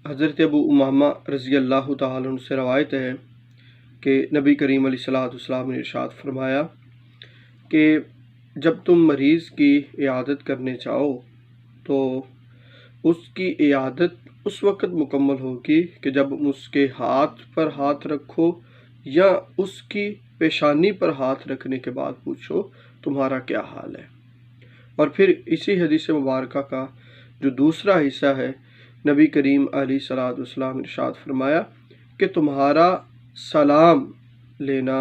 حضرت ابو امامہ رضی اللہ تعالیٰ عنہ سے روایت ہے کہ نبی کریم علیہ السلام نے ارشاد فرمایا کہ جب تم مریض کی عیادت کرنے جاؤ تو اس کی عیادت اس وقت مکمل ہوگی کہ جب اس کے ہاتھ پر ہاتھ رکھو یا اس کی پیشانی پر ہاتھ رکھنے کے بعد پوچھو تمہارا کیا حال ہے۔ اور پھر اسی حدیث مبارکہ کا جو دوسرا حصہ ہے، نبی کریم علیہ السلام ارشاد فرمایا کہ تمہارا سلام لینا،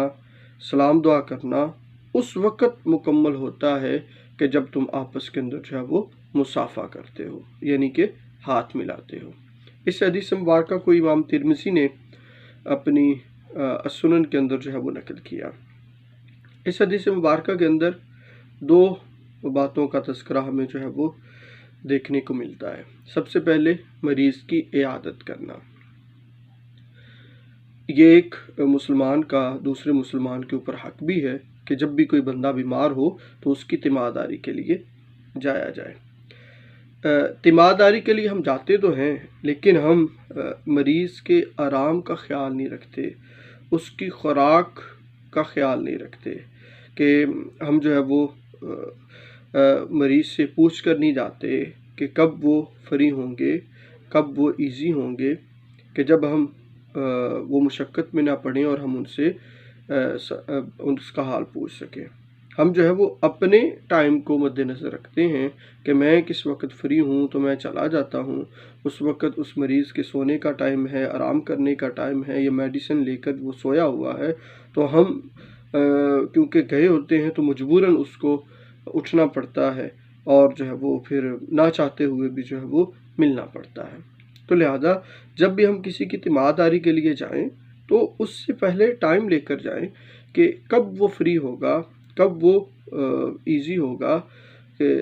سلام دعا کرنا اس وقت مکمل ہوتا ہے کہ جب تم آپس کے اندر جو ہے وہ مصافحہ کرتے ہو، یعنی کہ ہاتھ ملاتے ہو۔ اس حدیث مبارکہ کو امام ترمذی نے اپنی السنن کے اندر جو ہے وہ نقل کیا۔ اس حدیث مبارکہ کے اندر دو باتوں کا تذکرہ ہمیں جو ہے وہ دیکھنے کو ملتا ہے۔ سب سے پہلے مریض کی عیادت کرنا، یہ ایک مسلمان کا دوسرے مسلمان کے اوپر حق بھی ہے کہ جب بھی کوئی بندہ بیمار ہو تو اس کی تیمارداری کے لیے جایا جائے۔ تیمارداری کے لیے ہم جاتے تو ہیں لیکن ہم مریض کے آرام کا خیال نہیں رکھتے، اس کی خوراک کا خیال نہیں رکھتے کہ ہم جو ہے وہ مریض سے پوچھ کر نہیں جاتے کہ کب وہ فری ہوں گے، کب وہ ایزی ہوں گے، کہ جب ہم وہ مشقت میں نہ پڑیں اور ہم ان سے اس کا حال پوچھ سکیں۔ ہم جو ہے وہ اپنے ٹائم کو مد نظر رکھتے ہیں کہ میں کس وقت فری ہوں تو میں چلا جاتا ہوں، اس وقت اس مریض کے سونے کا ٹائم ہے، آرام کرنے کا ٹائم ہے، یا میڈیسن لے کر وہ سویا ہوا ہے تو ہم کیونکہ گئے ہوتے ہیں تو مجبوراً اس کو اٹھنا پڑتا ہے اور جو ہے وہ پھر نہ چاہتے ہوئے بھی جو ہے وہ ملنا پڑتا ہے۔ تو لہذا جب بھی ہم کسی کی تیمارداری کے لیے جائیں تو اس سے پہلے ٹائم لے کر جائیں کہ کب وہ فری ہوگا، کب وہ ایزی ہوگا،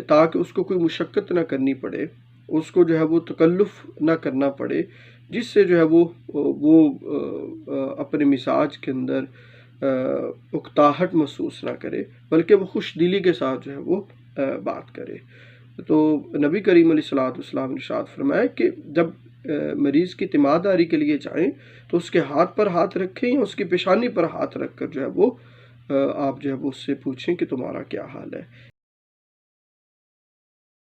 تاکہ اس کو کوئی مشقت نہ کرنی پڑے، اس کو جو ہے وہ تکلف نہ کرنا پڑے، جس سے جو ہے وہ اپنے مزاج کے اندر اکتاہٹ محسوس نہ کرے، بلکہ وہ خوش دلی کے ساتھ جو ہے وہ بات کرے۔ تو نبی کریم علیہ السلام نے ارشاد فرمایا کہ جب مریض کی تیمارداری کے لیے جائیں تو اس کے ہاتھ پر ہاتھ رکھیں یا اس کی پیشانی پر ہاتھ رکھ کر جو ہے وہ آپ جو ہے وہ اس سے پوچھیں کہ تمہارا کیا حال ہے۔